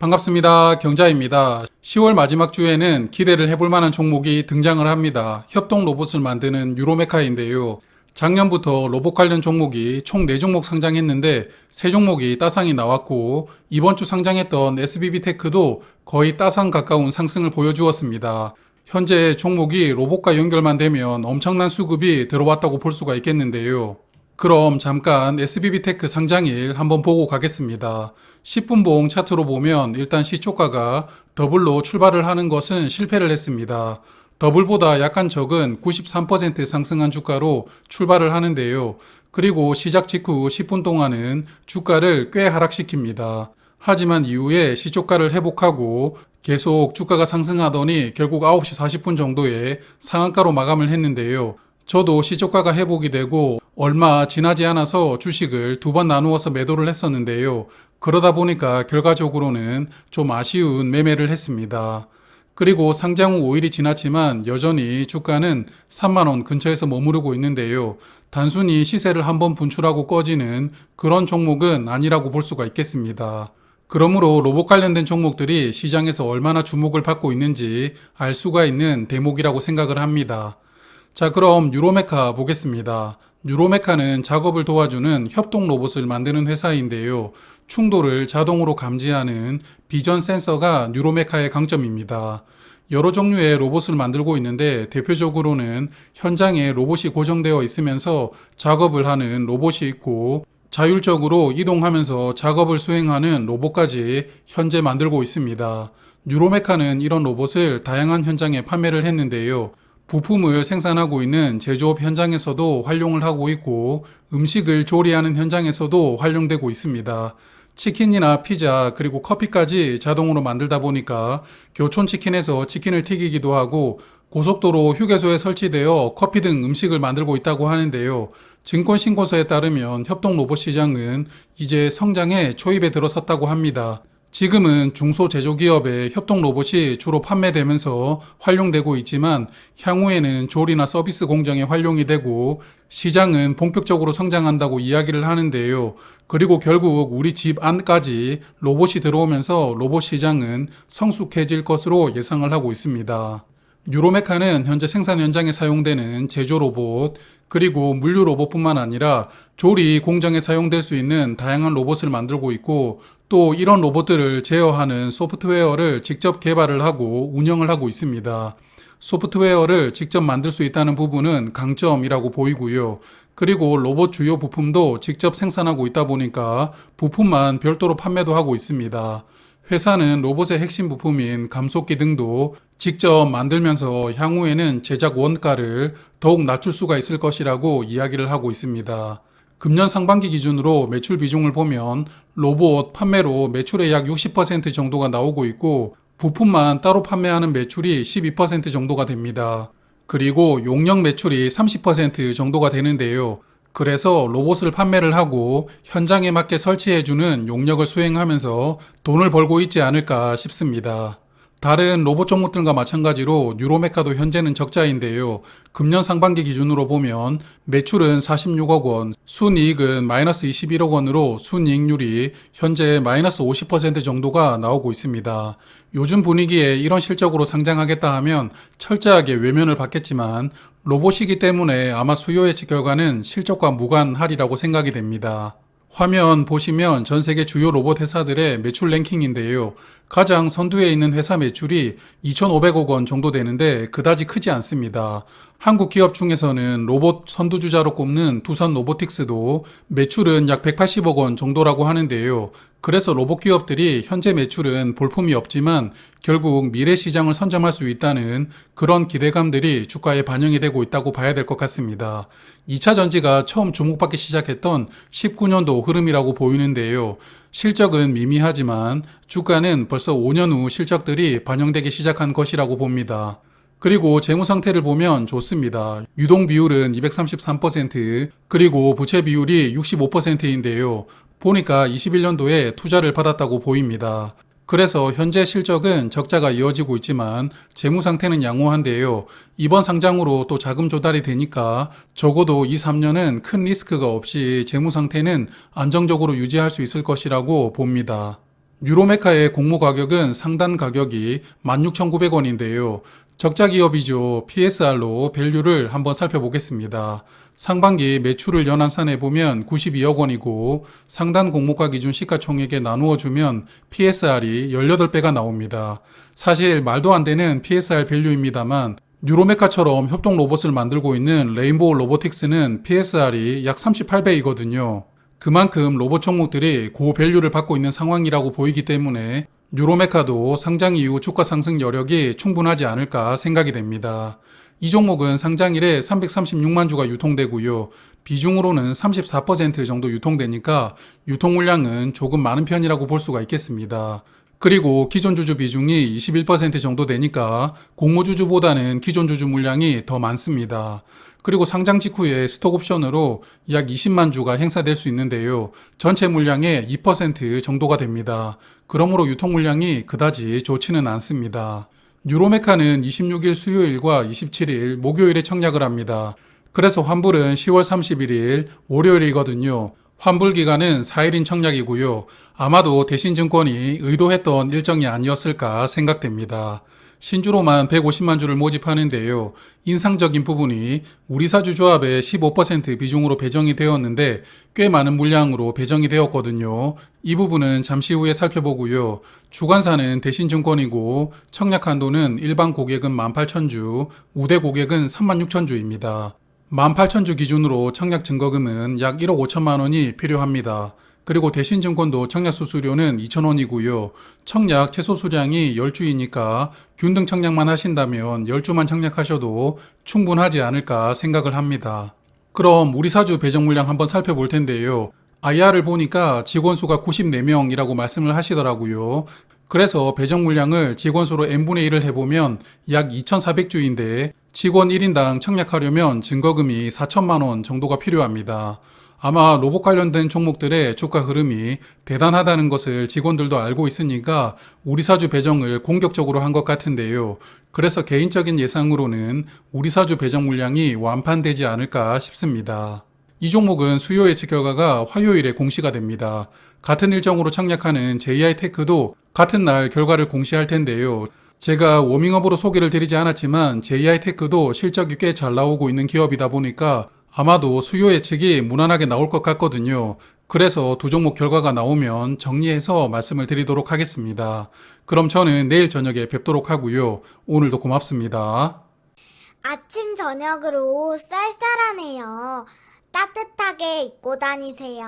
반갑습니다. 경자입니다. 10월 마지막 주에는 기대를 해볼 만한 종목이 등장을 합니다. 협동 로봇을 만드는 유로메카인데요. 작년부터 로봇 관련 종목이 총 4종목 상장했는데 3종목이 따상이 나왔고 이번 주 상장했던 SBB테크도 거의 따상 가까운 상승을 보여주었습니다. 현재 종목이 로봇과 연결만 되면 엄청난 수급이 들어왔다고 볼 수가 있겠는데요. 그럼 잠깐 SBB테크 상장일 한번 보고 가겠습니다. 10분봉 차트로 보면 일단 시초가가 더블로 출발을 하는 것은 실패를 했습니다. 더블보다 약간 적은 93% 상승한 주가로 출발을 하는데요. 그리고 시작 직후 10분 동안은 주가를 꽤 하락시킵니다. 하지만 이후에 시초가를 회복하고 계속 주가가 상승하더니 결국 9시 40분 정도에 상한가로 마감을 했는데요. 저도 시초가가 회복이 되고 얼마 지나지 않아서 주식을 2번 나누어서 매도를 했었는데요. 그러다 보니까 결과적으로는 좀 아쉬운 매매를 했습니다. 그리고 상장 후 5일이 지났지만 여전히 주가는 3만원 근처에서 머무르고 있는데요. 단순히 시세를 한번 분출하고 꺼지는 그런 종목은 아니라고 볼 수가 있겠습니다. 그러므로 로봇 관련된 종목들이 시장에서 얼마나 주목을 받고 있는지 알 수가 있는 대목이라고 생각을 합니다. 자, 그럼 유로메카 보겠습니다. 유로메카는 작업을 도와주는 협동 로봇을 만드는 회사인데요. 충돌을 자동으로 감지하는 비전 센서가 유로메카의 강점입니다. 여러 종류의 로봇을 만들고 있는데 대표적으로는 현장에 로봇이 고정되어 있으면서 작업을 하는 로봇이 있고 자율적으로 이동하면서 작업을 수행하는 로봇까지 현재 만들고 있습니다. 유로메카는 이런 로봇을 다양한 현장에 판매를 했는데요. 부품을 생산하고 있는 제조업 현장에서도 활용을 하고 있고 음식을 조리하는 현장에서도 활용되고 있습니다. 치킨이나 피자 그리고 커피까지 자동으로 만들다 보니까 교촌치킨에서 치킨을 튀기기도 하고 고속도로 휴게소에 설치되어 커피 등 음식을 만들고 있다고 하는데요. 증권신고서에 따르면 협동 로봇 시장은 이제 성장의 초입에 들어섰다고 합니다. 지금은 중소제조기업의 협동 로봇이 주로 판매되면서 활용되고 있지만 향후에는 조리나 서비스 공장에 활용이 되고 시장은 본격적으로 성장한다고 이야기를 하는데요. 그리고 결국 우리 집 안까지 로봇이 들어오면서 로봇 시장은 성숙해질 것으로 예상을 하고 있습니다. 유로메카는 현재 생산 현장에 사용되는 제조 로봇, 그리고 물류 로봇뿐만 아니라 조리 공정에 사용될 수 있는 다양한 로봇을 만들고 있고 또 이런 로봇들을 제어하는 소프트웨어를 직접 개발을 하고 운영을 하고 있습니다. 소프트웨어를 직접 만들 수 있다는 부분은 강점이라고 보이고요. 그리고 로봇 주요 부품도 직접 생산하고 있다 보니까 부품만 별도로 판매도 하고 있습니다. 회사는 로봇의 핵심 부품인 감속기 등도 직접 만들면서 향후에는 제작 원가를 더욱 낮출 수가 있을 것이라고 이야기를 하고 있습니다. 금년 상반기 기준으로 매출 비중을 보면 로봇 판매로 매출의 약 60% 정도가 나오고 있고 부품만 따로 판매하는 매출이 12% 정도가 됩니다. 그리고 용역 매출이 30% 정도가 되는데요. 그래서 로봇을 판매를 하고 현장에 맞게 설치해주는 용역을 수행하면서 돈을 벌고 있지 않을까 싶습니다. 다른 로봇 종목들과 마찬가지로 유로메카도 현재는 적자인데요. 금년 상반기 기준으로 보면 매출은 46억 원, 순이익은 마이너스 21억 원으로 순이익률이 현재 마이너스 50% 정도가 나오고 있습니다. 요즘 분위기에 이런 실적으로 상장하겠다 하면 철저하게 외면을 받겠지만 로봇이기 때문에 아마 수요 예측 결과는 실적과 무관하리라고 생각이 됩니다. 화면 보시면 전 세계 주요 로봇 회사들의 매출 랭킹인데요. 가장 선두에 있는 회사 매출이 2,500억 원 정도 되는데 그다지 크지 않습니다. 한국 기업 중에서는 로봇 선두주자로 꼽는 두산 로보틱스도 매출은 약 180억 원 정도라고 하는데요. 그래서 로봇 기업들이 현재 매출은 볼품이 없지만 결국 미래 시장을 선점할 수 있다는 그런 기대감들이 주가에 반영이 되고 있다고 봐야 될 것 같습니다. 2차 전지가 처음 주목받기 시작했던 19년도 흐름이라고 보이는데요. 실적은 미미하지만 주가는 벌써 5년 후 실적들이 반영되기 시작한 것이라고 봅니다. 그리고 재무 상태를 보면 좋습니다. 유동 비율은 233%, 그리고 부채 비율이 65%인데요. 보니까 21년도에 투자를 받았다고 보입니다. 그래서 현재 실적은 적자가 이어지고 있지만 재무 상태는 양호한데요. 이번 상장으로 또 자금 조달이 되니까 적어도 2, 3년은 큰 리스크가 없이 재무 상태는 안정적으로 유지할 수 있을 것이라고 봅니다. 유로메카의 공모 가격은 상단 가격이 16,900원인데요. 적자 기업이죠. PSR로 밸류를 한번 살펴보겠습니다. 상반기 매출을 연환산해 보면 92억 원이고 상단 공모가 기준 시가총액에 나누어 주면 PSR이 18배가 나옵니다. 사실 말도 안 되는 PSR 밸류입니다만 유로메카처럼 협동 로봇을 만들고 있는 레인보우 로보틱스는 PSR이 약 38배이거든요. 그만큼 로봇 종목들이 고밸류를 받고 있는 상황이라고 보이기 때문에 유로메카도 상장 이후 주가 상승 여력이 충분하지 않을까 생각이 됩니다. 이 종목은 상장일에 336만 주가 유통되고요. 비중으로는 34% 정도 유통되니까 유통 물량은 조금 많은 편이라고 볼 수가 있겠습니다. 그리고 기존 주주 비중이 21% 정도 되니까 공모주주보다는 기존 주주 물량이 더 많습니다. 그리고 상장 직후에 스톡 옵션으로 약 20만 주가 행사될 수 있는데요. 전체 물량의 2% 정도가 됩니다. 그러므로 유통 물량이 그다지 좋지는 않습니다. 유로메카는 26일 수요일과 27일 목요일에 청약을 합니다. 그래서 환불은 10월 31일 월요일이거든요. 환불 기간은 4일인 청약이고요. 아마도 대신증권이 의도했던 일정이 아니었을까 생각됩니다. 신주로만 150만 주를 모집하는데요. 인상적인 부분이 우리사주 조합의 15% 비중으로 배정이 되었는데 꽤 많은 물량으로 배정이 되었거든요. 이 부분은 잠시 후에 살펴보고요. 주관사는 대신증권이고 청약 한도는 일반 고객은 18,000주, 우대 고객은 36,000주입니다. 18,000주 기준으로 청약 증거금은 약 1억 5천만 원이 필요합니다. 그리고 대신증권도 청약 수수료는 2,000원이고요. 청약 최소 수량이 10주이니까 균등 청약만 하신다면 10주만 청약하셔도 충분하지 않을까 생각을 합니다. 그럼 우리사주 배정 물량 한번 살펴볼 텐데요. IR을 보니까 직원 수가 94명이라고 말씀을 하시더라고요. 그래서 배정 물량을 직원 수로 n분의 1을 해보면 약 2,400주인데 직원 1인당 청약하려면 증거금이 4천만 원 정도가 필요합니다. 아마 로봇 관련된 종목들의 주가 흐름이 대단하다는 것을 직원들도 알고 있으니까 우리사주 배정을 공격적으로 한 것 같은데요. 그래서 개인적인 예상으로는 우리사주 배정 물량이 완판되지 않을까 싶습니다. 이 종목은 수요 예측 결과가 화요일에 공시가 됩니다. 같은 일정으로 청약하는 JI테크도 같은 날 결과를 공시할 텐데요. 제가 워밍업으로 소개를 드리지 않았지만 JI테크도 실적이 꽤 잘 나오고 있는 기업이다 보니까 아마도 수요 예측이 무난하게 나올 것 같거든요. 그래서 두 종목 결과가 나오면 정리해서 말씀을 드리도록 하겠습니다. 그럼 저는 내일 저녁에 뵙도록 하고요. 오늘도 고맙습니다. 아침 저녁으로 쌀쌀하네요. 따뜻하게 입고 다니세요.